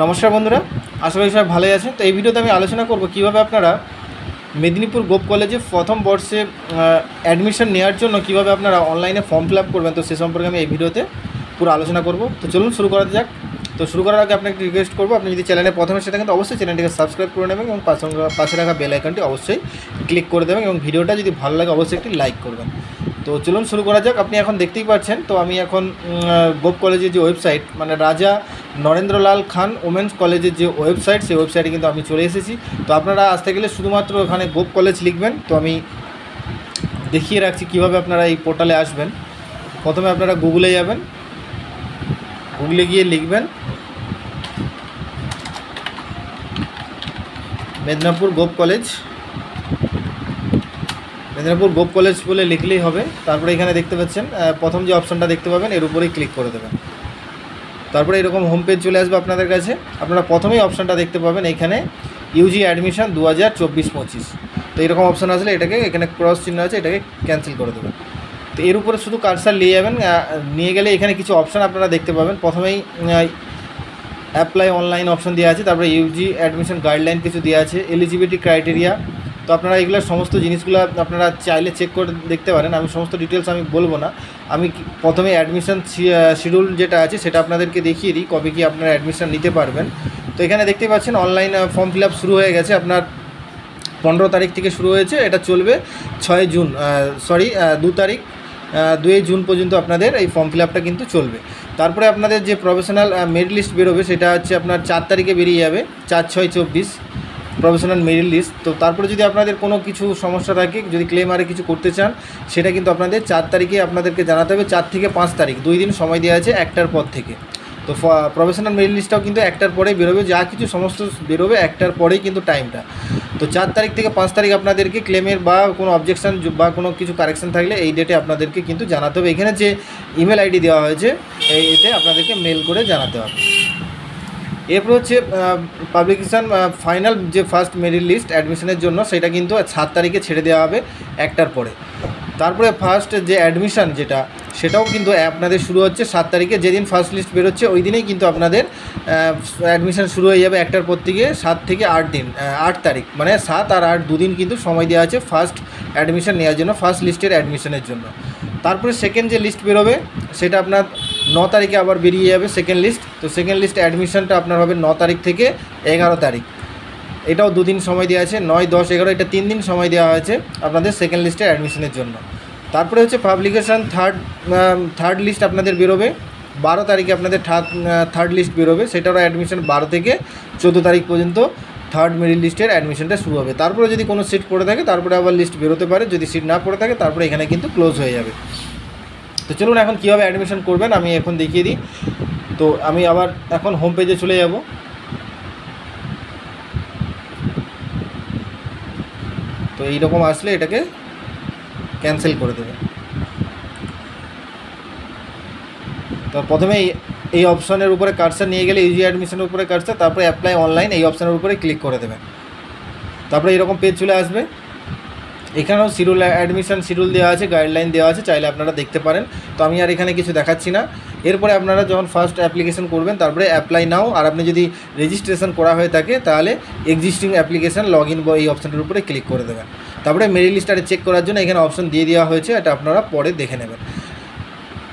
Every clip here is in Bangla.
নমস্কার বন্ধুরা, আশা করি সবাই ভালোই আছেন। তো এই ভিডিওতে আমি আলোচনা করব কীভাবে আপনারা মেদিনীপুর গোপ কলেজে প্রথম বর্ষে অ্যাডমিশন নেওয়ার জন্য কীভাবে আপনারা অনলাইনে ফর্ম ফিল আপ করবেন। তো সে সম্পর্কে আমি এই ভিডিওতে পুরো আলোচনা করব। তো চলুন শুরু করা যাক। তো শুরু করার আগে আপনাকে রিকোয়েস্ট করবো, আপনি যদি চ্যানেলে প্রথমে সেটা কিন্তু অবশ্যই চ্যানেলটিকে সাবস্ক্রাইব করে নেবেন এবং পাশে রাখা বেল আইকনটি অবশ্যই ক্লিক করে দেবেন এবং ভিডিওটা যদি ভালো লাগে অবশ্যই একটি লাইক করবেন। তো চলুন শুরু করা যাক। আপনি এখন দেখতেই পাচ্ছেন, তো আমি এখন গোপ কলেজের যে ওয়েবসাইট, মানে রাজা নরেন্দ্রলাল খান ওমেন্স কলেজের যে ওয়েবসাইট, সেই ওয়েবসাইটে কিন্তু আমি চলে এসেছি। তো আপনারা আসতে গেলে শুধুমাত্র ওখানে গোপ কলেজ লিখবেন। তো আমি দেখিয়ে রাখছি কীভাবে আপনারা এই পোর্টালে আসবেন। প্রথমে আপনারা গুগলে যাবেন, গুগলে গিয়ে লিখবেন মেদিনীপুর গোপ কলেজ। মেদিনীপুর গোপ কলেজ বলে লিখলেই হবে। তারপরে এখানে দেখতে পাচ্ছেন প্রথম যে অপশানটা দেখতে পাবেন, এর উপরেই ক্লিক করে দেবেন। তারপরে এরকম হোম পেজ চলে আসবে আপনাদের কাছে। আপনারা প্রথমেই অপশানটা দেখতে পাবেন এখানে ইউজি অ্যাডমিশন 2024-25। তো এরকম অপশান আসলে এটাকে, এখানে ক্রস চিহ্ন আছে, এটাকে ক্যান্সেল করে দেবেন। তো এর উপরে শুধু কার্সার নিয়ে যাবেন, নিয়ে গেলে এখানে কিছু অপশান আপনারা দেখতে পাবেন। প্রথমেই অ্যাপ্লাই অনলাইন অপশান দেওয়া আছে, তারপরে ইউজি অ্যাডমিশন গাইডলাইন কিছু দেওয়া আছে, এলিজিবিলিটি ক্রাইটেরিয়া। তো আপনারা এগুলো সমস্ত জিনিসগুলো আপনারা চাইলে চেক করে দেখতে পারেন। আমি সমস্ত ডিটেলস আমি বলবো না। আমি প্রথমে অ্যাডমিশন শিডিউল যেটা আছে সেটা আপনাদেরকে দেখিয়ে দিই, কবে কি আপনারা অ্যাডমিশন নিতে পারবেন। তো এখানে দেখতে পাচ্ছেন অনলাইন ফর্ম ফিল আপ শুরু হয়ে গেছে। আপনার 15 তারিখ থেকে শুরু হয়েছে, এটা চলবে 2 জুন পর্যন্ত আপনাদের এই ফর্ম ফিল আপটা কিন্তু চলবে। তারপরে আপনাদের যে প্রফেশনাল মেরিট লিস্ট বেরোবে সেটা হচ্ছে আপনার 4 তারিখে বেরিয়ে যাবে, 4/6/24 প্রফেশনাল মেরিট লিস্ট। তো তারপরে যদি আপনাদের কোনো কিছু সমস্যা থাকে, যদি ক্লেম আরে কিছু করতে চান, সেটা কিন্তু আপনাদের 4 তারিখে আপনাদেরকে জানাতে হবে। 4 থেকে 5 তারিখ 2 দিন সময় দেওয়া আছে 1টার পর থেকে। তো প্রফেশনাল মেরিট লিস্টটাও কিন্তু 1টার পরেই বেরোবে, যা কিছু সমস্ত বেরোবে 1টার পরেই কিন্তু টাইমটা। তো 4 তারিখ থেকে 5 তারিখ আপনাদেরকে ক্লেমের বা কোনো অবজেকশান বা কোনো কিছু কারেকশান থাকলে এই ডেটে আপনাদেরকে কিন্তু জানাতে হবে। এখানে যে ইমেল আইডি দেওয়া হয়েছে এতে আপনাদেরকে মেল করে জানাতে হবে। এরপর হচ্ছে পাবলিকেশান ফাইনাল যে ফার্স্ট মেরিট লিস্ট অ্যাডমিশনের জন্য, সেটা কিন্তু 7 তারিখে ছেড়ে দেওয়া হবে 1টার পরে। তারপরে ফার্স্ট যে অ্যাডমিশান যেটা, সেটাও কিন্তু আপনাদের শুরু হচ্ছে 7 তারিখে। যেদিন ফার্স্ট লিস্ট বেরোচ্ছে ওই দিনেই কিন্তু আপনাদের অ্যাডমিশান শুরু হয়ে যাবে 1টার পর থেকে। 7 থেকে 8 দিন, 8 তারিখ মানে 7 আর 8 2 দিন কিন্তু সময় দেওয়া আছে ফার্স্ট অ্যাডমিশান নেওয়ার জন্য, ফার্স্ট লিস্টের অ্যাডমিশনের জন্য। তারপরে সেকেন্ড যে লিস্ট বেরোবে সেটা আপনার 9 তারিখে আবার বেরিয়ে যাবে সেকেন্ড লিস্ট। তো সেকেন্ড লিস্ট অ্যাডমিশনটা আপনার হবে 9 তারিখ থেকে 11 তারিখ। এটাও 2 দিন সময় দেওয়া আছে, 9, 10, 11, এটা 3 দিন সময় দেওয়া হয়েছে আপনাদের সেকেন্ড লিস্টের অ্যাডমিশনের জন্য। তারপরে হচ্ছে পাবলিকেশান থার্ড লিস্ট আপনাদের বেরোবে 12 তারিখে। আপনাদের থার্ড লিস্ট বেরোবে, সেটারও অ্যাডমিশন 12 থেকে 14 তারিখ পর্যন্ত থার্ড মেরিট লিস্টের অ্যাডমিশনটা শুরু হবে। তারপরে যদি কোনো সিট পড়ে থাকে তারপরে আবার লিস্ট বেরোতে পারে, যদি সিট না পড়ে থাকে তারপরে এখানে কিন্তু ক্লোজ হয়ে যাবে। তো চলুন এখন কীভাবে অ্যাডমিশন করবেন আমি এখন দেখিয়ে দিই। তো আমি আবার এখন হোম পেজে চলে যাব। তো এইরকম আসলে এটাকে ক্যান্সেল করে দেবেন। তো প্রথমে এই অপশানের উপরে কার্সার নিয়ে গেলে ইউজি অ্যাডমিশনের উপরে কার্সার, তারপরে অ্যাপ্লাই অনলাইন এই অপশানের উপরে ক্লিক করে দেবেন। তারপরে এরকম পেজ চলে আসবে। এখানেও শিডিউল অ্যাডমিশন শিডিউল দেওয়া আছে, গাইডলাইন দেওয়া আছে, চাইলে আপনারা দেখতে পারেন। তো আমি আর এখানে কিছু দেখাচ্ছি না। এরপরে আপনারা যখন ফার্স্ট অ্যাপ্লিকেশন করবেন তারপরে অ্যাপ্লাই নাও, আর আপনি যদি রেজিস্ট্রেশন করা হয়ে থাকে তাহলে এক্সিস্টিং অ্যাপ্লিকেশান লগ ইন এই অপশানটির উপরে ক্লিক করে দেবেন। তারপরে মেরিট লিস্টটা চেক করার জন্য এখানে অপশান দিয়ে দেওয়া হয়েছে, এটা আপনারা পরে দেখে নেবেন।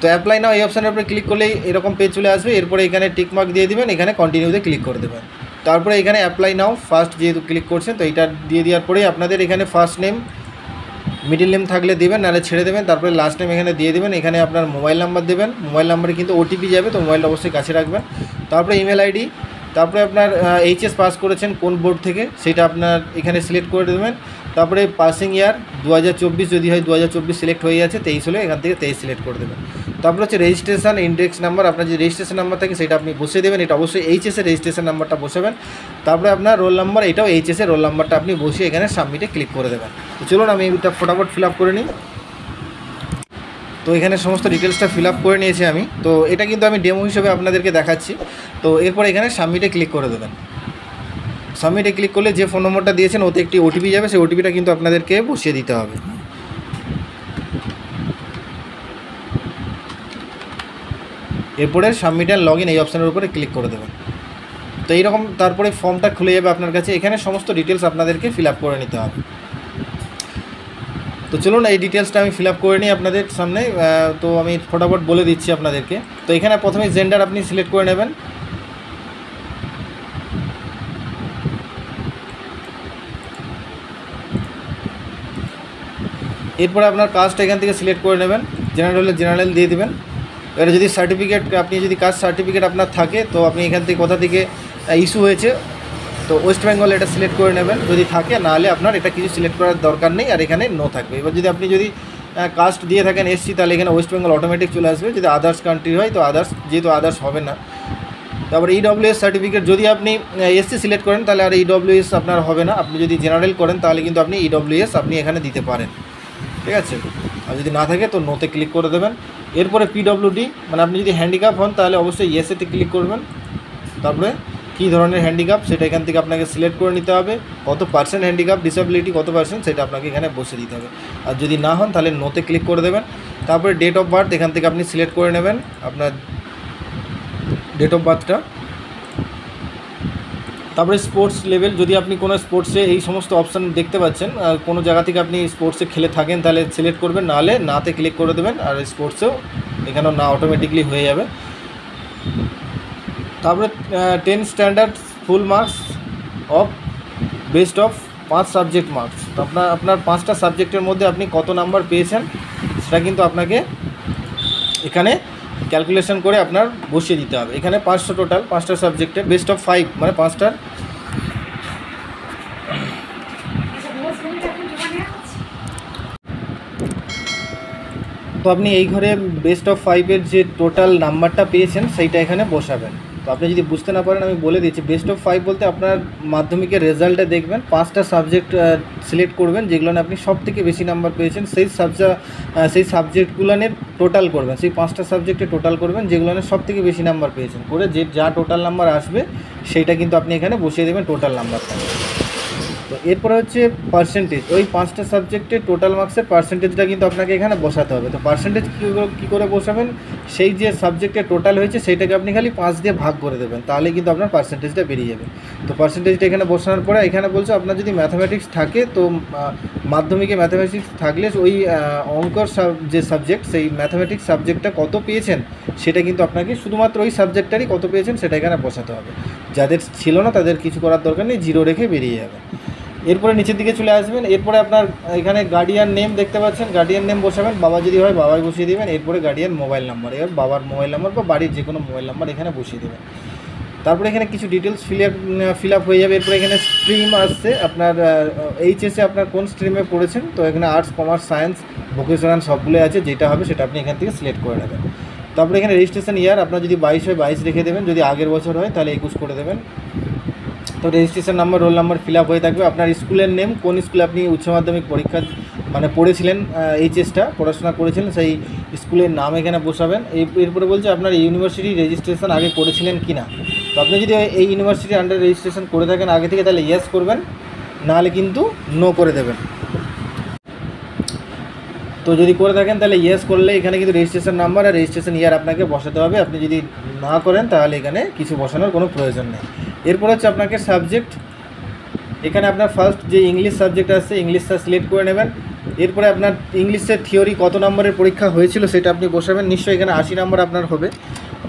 তো অ্যাপ্লাই নাও এই অপশানের উপরে ক্লিক করলেই এরকম পেজ চলে আসবে। এরপরে এখানে টিকমার্ক দিয়ে দেবেন, এখানে কন্টিনিউতে ক্লিক করে দেবেন। তারপরে এখানে অ্যাপ্লাই নাও ফার্স্ট যেহেতু ক্লিক করছেন, তো এটা দিয়ে দেওয়ার পরেই আপনাদের এখানে ফার্স্ট নেম, মিডিল নেম থাকলে দেবেন, নাহলে ছেড়ে দেবেন। তারপরে লাস্ট নেম এখানে দিয়ে দেবেন। এখানে আপনার মোবাইল নাম্বার দেবেন, মোবাইল নাম্বারে কিন্তু ওটিপি যাবে, তো মোবাইলটা অবশ্যই কাছে রাখবেন। তারপরে ইমেল আইডি, তারপরে আপনার এইচএস পাস করেছেন কোন বোর্ড থেকে সেটা আপনার এখানে সিলেক্ট করে দেবেন। তারপরে পাসিং ইয়ার 2024 যদি হয় 2024 সিলেক্ট হয়ে যাচ্ছে, 23 হলে এখান থেকে 23 সিলেক্ট করে দেবেন। তারপরে হচ্ছে রেজিস্ট্রেশন ইন্ডেক্স নাম্বার, আপনার যে রেজিস্ট্রেশন নাম্বার থাকে সেটা আপনি বসিয়ে দেবেন। এটা অবশ্যই এইচএসের রেজিস্ট্রেশন নাম্বারটা বসাবেন। তারপরে আপনার রোল নাম্বার, এটাও এইচএসের রোল নাম্বারটা আপনি বসিয়ে এখানে সাবমিটে ক্লিক করে দেবেন। তো চলুন আমি এটা ফটাফট ফিল আপ করে নিই। তো এখানে সমস্ত ডিটেলসটা ফিল আপ করে নিয়েছি আমি। তো এটা কিন্তু আমি ডেমো হিসেবে আপনাদেরকে দেখাচ্ছি। তো এরপর এখানে সাবমিটে ক্লিক করে দেবেন। সাবমিটে ক্লিক করলে যে ফোন নম্বরটা দিয়েছেন ওতে একটি ওটিপি যাবে, সেই ওটিপিটা কিন্তু আপনাদেরকে বসিয়ে দিতে হবে। এরপরে সাবমিট অ্যান্ড লগ ইন এই অপশানের উপরে ক্লিক করে দেবেন। তো এইরকম তারপরে ফর্মটা খুলে যাবে আপনার কাছে, এখানে সমস্ত ডিটেলস আপনাদেরকে ফিল আপ করে নিতে হবে। তো চলুন এই ডিটেলসটা আমি ফিল আপ করে নিই আপনাদের সামনে। তো আমি ফটাফট বলে দিচ্ছি আপনাদেরকে। তো এখানে প্রথমে জেন্ডার আপনি সিলেক্ট করে নেবেন। এরপরে আপনার কাস্ট এখান থেকে সিলেক্ট করে নেবেন, জেনারেল হলে জেনারেল দিয়ে দেবেন। এবারে যদি সার্টিফিকেট, আপনি যদি কাস্ট সার্টিফিকেট আপনার থাকে তো আপনি এখান থেকে কোথা থেকে ইস্যু হয়েছে, তো ওয়েস্ট বেঙ্গল এটা সিলেক্ট করে নেবেন যদি থাকে, নাহলে আপনার এটা কিছু সিলেক্ট করার দরকার নেই, আর এখানে নো থাকবে। এবার যদি আপনি কাস্ট দিয়ে থাকেন এসসি, তাহলে এখানে ওয়েস্ট বেঙ্গল অটোমেটিক চলে আসবে। যদি আদার্স কান্ট্রি হয় তো আদার্স, যেহেতু আদার্স হবে না। তারপরে ইডব্লিউএস সার্টিফিকেট, যদি আপনি এসসি সিলেক্ট করেন তাহলে আর ইডব্লিউএস আপনার হবে না। আপনি যদি জেনারেল করেন তাহলে কিন্তু আপনি ইডব্লিউএস আপনি এখানে দিতে পারেন, ঠিক আছে। আর যদি না থাকে তো নোতে ক্লিক করে দেবেন। এরপরে পিডব্লিউডি, মানে আপনি যদি হ্যান্ডিক্যাপ হন তাহলে অবশ্যই ইয়েসেতে ক্লিক করবেন। তারপরে কী ধরনের হ্যান্ডিক্যাপ সেটা এখান থেকে আপনাকে সিলেক্ট করে নিতে হবে, কত পার্সেন্ট হ্যান্ডিক্যাপ, ডিসেবিলিটি কত পার্সেন্ট সেটা আপনাকে এখানে বসে দিতে হবে। আর যদি না হন তাহলে নোতে ক্লিক করে দেবেন। তারপরে ডেট অফ বার্থ এখান থেকে আপনি সিলেক্ট করে নেবেন আপনার ডেট অফ বার্থটা। তারপরে স্পোর্টস লেভেল, যদি আপনি কোনো স্পোর্টসে এই সমস্ত অপশান দেখতে পাচ্ছেন, কোনো জায়গা থেকে আপনি স্পোর্টসে খেলে থাকেন তাহলে সিলেক্ট করবেন, নাহলে নাতে ক্লিক করে দেবেন। আর স্পোর্টসেও এখানেও না অটোমেটিকলি হয়ে যাবে। তারপরে 10 standard full marks of best of 5 subject marks. তো আপনার 5টা সাবজেক্টের মধ্যে আপনি কত নাম্বার পেয়েছেন সেটা কিন্তু আপনাকে এখানে ক্যালকুলেশন করে আপনার বসিয়ে দিতে হবে। এখানে 500 টোটাল, 5টা সাবজেক্টে বেস্ট অফ 5 মানে 5টার। তো আপনি এই ঘরে বেস্ট অফ 5-এর যে টোটাল নাম্বারটা পেয়েছেন সেইটা এখানে বসাবেন। তো আপনি যদি বুঝতে না পারেন আমি বলে দিচ্ছি, বেস্ট অফ 5 বলতে আপনার মাধ্যমিকের রেজাল্টে দেখবেন 5টা সাবজেক্ট সিলেক্ট করবেন যেগুলো আপনি সব থেকে বেশি নাম্বার পেয়েছেন, সেই সাবজেক্টগুলোনের টোটাল করবেন, সেই 5টা সাবজেক্টে টোটাল করবেন যেগুলো সব থেকে বেশি নাম্বার পেয়েছেন, করে যা টোটাল নাম্বার আসবে সেইটা কিন্তু আপনি এখানে বসিয়ে দেবেন টোটাল নাম্বারটা। তো এরপরে হচ্ছে পার্সেন্টেজ, ওই 5টা সাবজেক্টে টোটাল মার্কসের পার্সেন্টেজটা কিন্তু আপনাকে এখানে বসাতে হবে। তো পার্সেন্টেজ কী করে বসাবেন, সেই যে সাবজেক্টে টোটাল হয়েছে সেইটাকে আপনি খালি 5 দিয়ে ভাগ করে দেবেন, তাহলে কিন্তু আপনার পার্সেন্টেজটা বেরিয়ে যাবে। তো পার্সেন্টেজটা এখানে বসানোর পরে এখানে বলছে আপনার যদি ম্যাথামেটিক্স থাকে, তো মাধ্যমিকে ম্যাথামেটিক্স থাকলে ওই অঙ্কর যে সাবজেক্ট, সেই ম্যাথামেটিক্স সাবজেক্টটা কত পেয়েছেন সেটা কিন্তু আপনাকে শুধুমাত্র ওই সাবজেক্টটারই কত পেয়েছেন সেটা এখানে বসাতে হবে। যাদের ছিল না তাদের কিছু করার দরকার নেই, 0 রেখে বেরিয়ে যাবে। এরপরে নিচের দিকে চলে আসবেন। এরপরে আপনার এখানে গার্ডিয়ান নেম দেখতে পাচ্ছেন, গার্ডিয়ান নেম বসাবেন, বাবা যদি হয় বাবাই বসিয়ে দেবেন। এরপরে গার্ডিয়ান মোবাইল নাম্বার, এবার বাবার মোবাইল নাম্বার বা বাড়ির যে কোনো মোবাইল নাম্বার এখানে বসিয়ে দেবেন। তারপরে এখানে কিছু ডিটেলস ফিল আপ হয়ে যাবে। এরপরে এখানে স্ট্রিম আসছে, আপনার এইচএসে আপনার কোন স্ট্রিমে পড়েছেন, তো এখানে আর্টস, কমার্স, সায়েন্স, ভোকেশনাল সবগুলো আছে, যেটা হবে সেটা আপনি এখান থেকে সিলেক্ট করে নেবেন। তারপরে এখানে রেজিস্ট্রেশন ইয়ার আপনার যদি 22 হয় 22 রেখে দেবেন, যদি আগের বছর হয় তাহলে 21 করে দেবেন। তো registration number, roll number fill up হয়ে থাকবে। আপনার স্কুলের নেম, কোন স্কুলে আপনি উচ্চ মাধ্যমিক পরীক্ষা মানে পড়েছিলেন, এইচএসটা পড়াশোনা করেছিলেন, সেই স্কুলের নাম এখানে বসাবেন। এরপরে বলছে আপনার ইউনিভার্সিটি রেজিস্ট্রেশন আগে করেছিলেন কি না। তো আপনি যদি এই ইউনিভার্সিটি আন্ডার রেজিস্ট্রেশন করে থাকেন আগে থেকে তাহলে ইয়েস করবেন, নাহলে কিন্তু নো করে দেবেন। তো যদি করে থাকেন তাহলে ইয়েস করলে এখানে কিন্তু রেজিস্ট্রেশন নাম্বার আর রেজিস্ট্রেশন ইয়ার আপনাকে বসাতে হবে। আপনি যদি না করেন তাহলে এখানে কিছু বসানোর কোনো প্রয়োজন নেই। এরপর হচ্ছে আপনাকে সাবজেক্ট, এখানে আপনার ফার্স্ট যে ইংলিশ সাবজেক্ট আছে ইংলিশটা সিলেক্ট করে নেবেন। এরপরে আপনার ইংলিশের থিওরি কত নম্বরের পরীক্ষা হয়েছিল সেটা আপনি বসাবেন, নিশ্চয়ই এখানে 80 নম্বর আপনার হবে।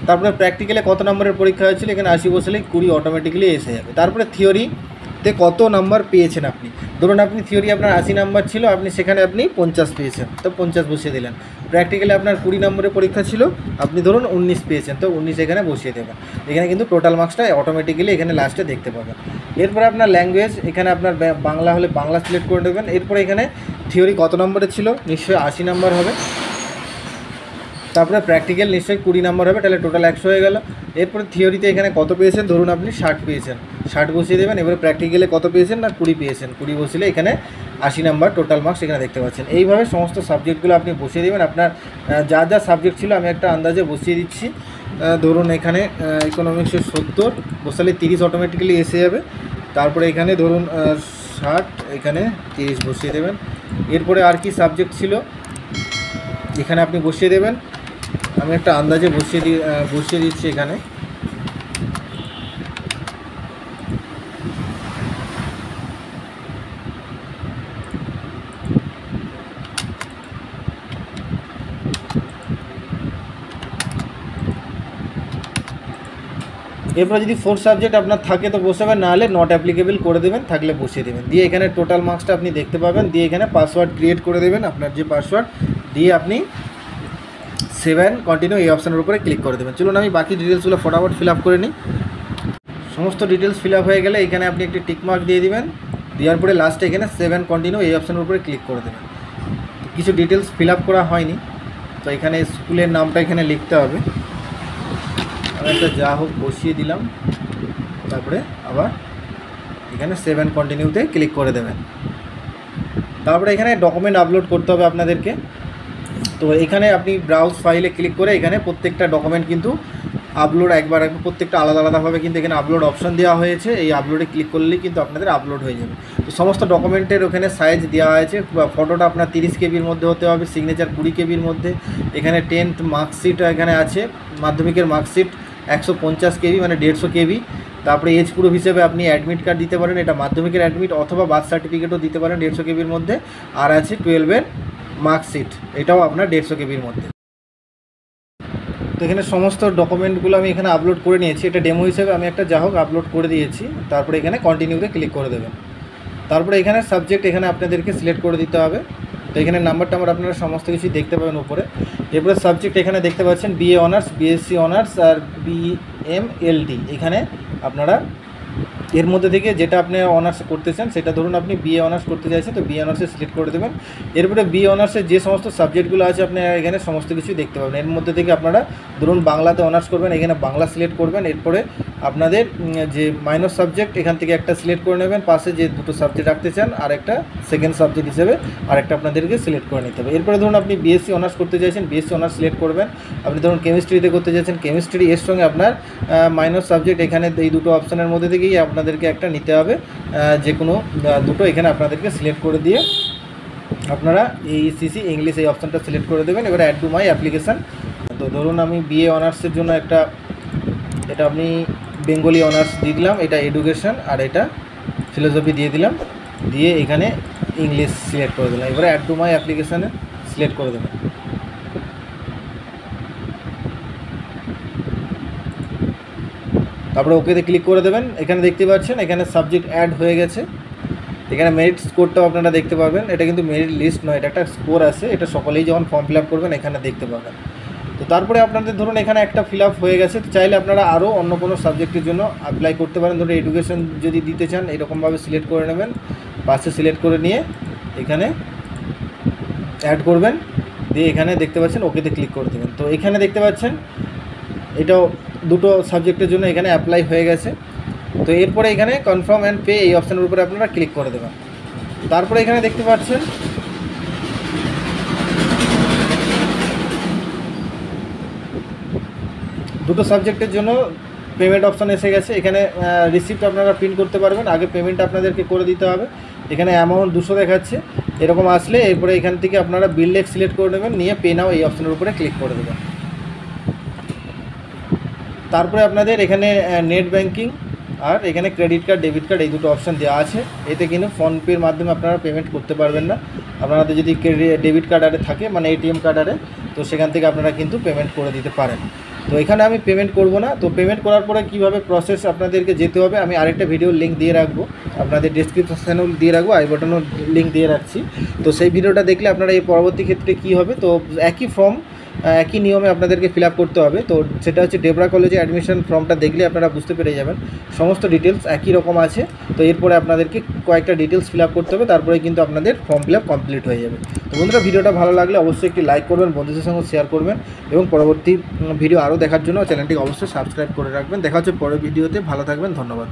তারপরে প্র্যাকটিক্যালে কত নম্বরের পরীক্ষা হয়েছিল, এখানে 80 বসালেই 20 অটোমেটিক্যালি এসে যাবে। তারপরে থিওরিতে কত নাম্বার পেয়েছেন আপনি, ধরুন আপনি থিওরি আপনার 80 নাম্বার ছিল, আপনি সেখানে আপনি 50 পেয়েছেন, তো 50 বসিয়ে দিলেন। প্র্যাকটিক্যালি আপনার 20 নম্বরের পরীক্ষা ছিল, আপনি ধরুন 19 পেয়েছেন, তো 19 এখানে বসিয়ে দেবেন। এখানে কিন্তু টোটাল মার্কসটা অটোমেটিক্যালি এখানে লাস্টে দেখতে পাবেন। এরপরে আপনার ল্যাঙ্গুয়েজ, এখানে আপনার বাংলা হলে বাংলা সিলেক্ট করে দেবেন। এরপরে এখানে থিওরি কত নম্বরে ছিল, নিশ্চয়ই 80 নম্বর হবে। তারপরে প্র্যাকটিক্যাল নিশ্চয়ই 20 নম্বর হবে, তাহলে টোটাল 100 হয়ে গেল। এরপরে থিওরিতে এখানে কত পেয়েছেন, ধরুন আপনি 60 পেয়েছেন, 60 বসিয়ে দেবেন। এবারে প্র্যাকটিক্যালে কত পেয়েছেন না 20 পেয়েছেন, 20 বসিলে এখানে 80 নাম্বার টোটাল মার্কস এখানে দেখতে পাচ্ছেন। এইভাবে সমস্ত সাবজেক্টগুলো আপনি বসিয়ে দেবেন। আপনার যা যা সাবজেক্ট ছিল আমি একটা আন্দাজে বসিয়ে দিচ্ছি। ধরুন এখানে ইকোনমিক্সে 70 বসালে 30 অটোমেটিক্যালি এসে যাবে। তারপরে এখানে ধরুন 60, এখানে 30 বসিয়ে দেবেন। এরপরে আর কি সাবজেক্ট ছিল এখানে আপনি বসিয়ে দেবেন। আমি একটা আন্দাজে বসিয়ে দিচ্ছি এখানে। এরপর যদি 4 সাবজেক্ট আপনার থাকে তো বসাবেন, নাহলে নট অ্যাপ্লিকেবল করে দেবেন, থাকলে বসিয়ে দেবেন। দিয়ে এখানে টোটাল মার্কসটা আপনি দেখতে পাবেন। দিয়ে এখানে পাসওয়ার্ড ক্রিয়েট করে দেবেন, আপনার যে পাসওয়ার্ড দিয়ে আপনি 7 কন্টিনিউ এই অপশানের উপরে ক্লিক করে দেবেন। চলুন আমি বাকি ডিটেলসগুলো ফটাফট ফিল আপ করে নিই। সমস্ত ডিটেলস ফিল আপ হয়ে গেলে এখানে আপনি একটি টিক মার্ক দিয়ে দিবেন। দেওয়ার পরে লাস্টে এখানে 7 কন্টিনিউ এই অপশানের উপরে ক্লিক করে দেবেন। কিছু ডিটেলস ফিল আপ করা হয়নি, তো এখানে স্কুলের নামটা এখানে লিখতে হবে। আমি একটা যা হোক বসিয়ে দিলাম, তারপরে আবার এখানে 7 কন্টিনিউতে ক্লিক করে দেবেন। তারপরে এখানে ডকুমেন্ট আপলোড করতে হবে আপনাদেরকে। তো এখানে আপনি ব্রাউজ ফাইলে ক্লিক করে এখানে প্রত্যেকটা ডকুমেন্ট কিন্তু আপলোড একবার প্রত্যেকটা আলাদা আলাদাভাবে কিন্তু এখানে আপলোড অপশন দেওয়া হয়েছে। এই আপলোডে ক্লিক করলেই কিন্তু আপনাদের আপলোড হয়ে যাবে। তো সমস্ত ডকুমেন্টের ওখানে সাইজ দেওয়া আছে। ফটোটা আপনার 30 কেবির মধ্যে হতে হবে, সিগনেচার 20 কেবির মধ্যে। এখানে 10th মার্কশিট এখানে আছে, মাধ্যমিকের মার্কশিট 150 কেবি মানে 150 কেবি। তারপরে এজ প্রুফ হিসেবে আপনি অ্যাডমিট কার্ড দিতে পারেন, এটা মাধ্যমিকের অ্যাডমিট অথবা বার্থ সার্টিফিকেটও দিতে পারেন 150 কেবির মধ্যে। আর আছে 12-এর মার্কশিট, এটাও আপনার 150 কেবির মধ্যে। তো এখানে সমস্ত ডকুমেন্টগুলো আমি এখানে আপলোড করে নিয়েছি। এটা ডেমো হিসেবে আমি একটা যা হোক আপলোড করে দিয়েছি। তারপরে এখানে কন্টিনিউতে ক্লিক করে দেবেন। তারপরে এখানে সাবজেক্ট এখানে আপনাদেরকে সিলেক্ট করে দিতে হবে। তো এখানে নাম্বার টাম্বার আপনারা সমস্ত কিছু দেখতে পাবেন উপরে। এরপরে সাবজেক্ট এখানে দেখতে পাচ্ছেন বিএ অনার্স, বিএসসি অনার্স আর বিএমএলডি। এখানে আপনারা এর মধ্যে থেকে যেটা আপনি অনার্স করতে চান, সেটা ধরুন আপনি বিএ অনার্স করতে চাইছেন, তো বিএ অনার্সে সিলেক্ট করে দেবেন। এরপরে বিএ অনার্সের যে সমস্ত সাবজেক্টগুলো আছে আপনি এখানে সমস্ত কিছু দেখতে পাবেন। এর মধ্যে থেকে আপনারা ধরুন বাংলাতে অনার্স করবেন, এখানে বাংলা সিলেক্ট করবেন। এরপরে আপনাদের যে মাইনর সাবজেক্ট এখান থেকে একটা সিলেক্ট করে নেবেন, পাশে যে দুটো সাবজেক্ট রাখতে চান আর একটা সেকেন্ড সাবজেক্ট হিসেবে আরেকটা আপনাদেরকে সিলেক্ট করে নিতে হবে। এরপরে ধরুন আপনি বিএসসি অনার্স করতে চাইছেন, বিএসসি অনার্স সিলেক্ট করবেন। আপনি ধরুন কেমিস্ট্রিতে করতে চাইছেন, কেমিস্ট্রি এর সঙ্গে আপনার মাইনর সাবজেক্ট এখানে এই দুটো অপশানের মধ্যে থেকেই আপনাদেরকে একটা নিতে হবে, যে কোনো দুটো এখানে আপনাদেরকে সিলেক্ট করে দিয়ে আপনারা এইসিসি ইংলিশ এই অপশানটা সিলেক্ট করে দেবেন। এবার অ্যাড টু মাই অ্যাপ্লিকেশান। তো ধরুন আমি বিএ অনার্সের জন্য একটা, এটা আপনি বেঙ্গলি অনার্স দিয়ে দিলাম, এটা এডুকেশন, আর এটা ফিলোসফি দিয়ে দিলাম। দিয়ে এখানে ইংলিশ সিলেক্ট করে দিলাম। এবারে অ্যাড টু মাই অ্যাপ্লিকেশানে সিলেক্ট করে দেবেন। তারপরে ওকেতে ক্লিক করে দেবেন। এখানে দেখতে পাচ্ছেন এখানে সাবজেক্ট অ্যাড হয়ে গেছে। এখানে মেরিট স্কোরটাও আপনারা দেখতে পাবেন। এটা কিন্তু মেরিট লিস্ট নয়, এটা একটা স্কোর আছে। এটা সকলেই যখন ফর্ম ফিল আপ করবেন এখানে দেখতে পাবেন। তো তারপরে আপনাদের ধরুন এখানে একটা ফিল আপ হয়ে গেছে, তো চাইলে আপনারা আরও অন্য কোনো সাবজেক্টের জন্য অ্যাপ্লাই করতে পারেন। ধরুন এডুকেশন যদি দিতে চান এরকমভাবে সিলেক্ট করে নেবেন, পাশে সিলেক্ট করে নিয়ে এখানে অ্যাড করবেন। দিয়ে এখানে দেখতে পাচ্ছেন ওকেতে ক্লিক করে দেবেন। তো এখানে দেখতে পাচ্ছেন এটাও দুটো সাবজেক্টের জন্য এখানে অ্যাপ্লাই হয়ে গেছে। তো এরপরে এখানে কনফার্ম অ্যান্ড পে এই অপশানের উপরে আপনারা ক্লিক করে দেবেন। তারপরে এখানে দেখতে পাচ্ছেন দুটো সাবজেক্টের জন্য পেমেন্ট অপশান এসে গেছে। এখানে রিসিপ্ট আপনারা প্রিন্ট করতে পারবেন, আগে পেমেন্ট আপনাদেরকে করে দিতে হবে। এখানে অ্যামাউন্ট 200 দেখাচ্ছে। এরকম আসলে এরপরে এখান থেকে আপনারা বিল লেখ সিলেক্ট করে নেবেন, নিয়ে পে নাও এই অপশানের উপরে ক্লিক করে দেবেন। তারপরে আপনাদের এখানে নেট ব্যাঙ্কিং আর এখানে ক্রেডিট কার্ড, ডেবিট কার্ড এই দুটো অপশান দেওয়া আছে। এতে কিন্তু ফোনপের মাধ্যমে আপনারা পেমেন্ট করতে পারবেন না। আপনাদের যদি ডেবিট কার্ড আরে থাকে মানে এটিএম কার্ড আরে, তো সেখান থেকে আপনারা কিন্তু পেমেন্ট করে দিতে পারেন। তো এখানে আমি পেমেন্ট করব না। তো পেমেন্ট করার পরে কীভাবে প্রসেস আপনাদেরকে যেতে হবে আমি আরেকটা ভিডিওর লিঙ্ক দিয়ে রাখবো, আপনাদের ডেসক্রিপশনেও দিয়ে রাখবো, আই বাটনেও লিঙ্ক দিয়ে রাখছি। তো সেই ভিডিওটা দেখলে আপনারা এই পরবর্তী ক্ষেত্রে কী হবে, তো একই ফর্ম একই নিয়মে আপনাদেরকে ফিল আপ করতে হবে। তো সেটা হচ্ছে ডেবরা কলেজে অ্যাডমিশন ফর্মটা দেখলে আপনারা বুঝতে পেরে যাবেন সমস্ত ডিটেলস একই রকম আছে। তো এরপরে আপনাদেরকে কয়েকটা ডিটেলস ফিল আপ করতে হবে, তারপরে কিন্তু আপনাদের ফর্ম ফিল আপ কমপ্লিট হয়ে যাবে। তো বন্ধুরা ভিডিওটা ভালো লাগলে অবশ্যই একটি লাইক করবেন, বন্ধুদের সঙ্গে শেয়ার করবেন এবং পরবর্তী ভিডিও আরও দেখার জন্য চ্যানেলটিকে অবশ্যই সাবস্ক্রাইব করে রাখবেন। দেখা হচ্ছে পরের ভিডিওতে, ভালো থাকবেন, ধন্যবাদ।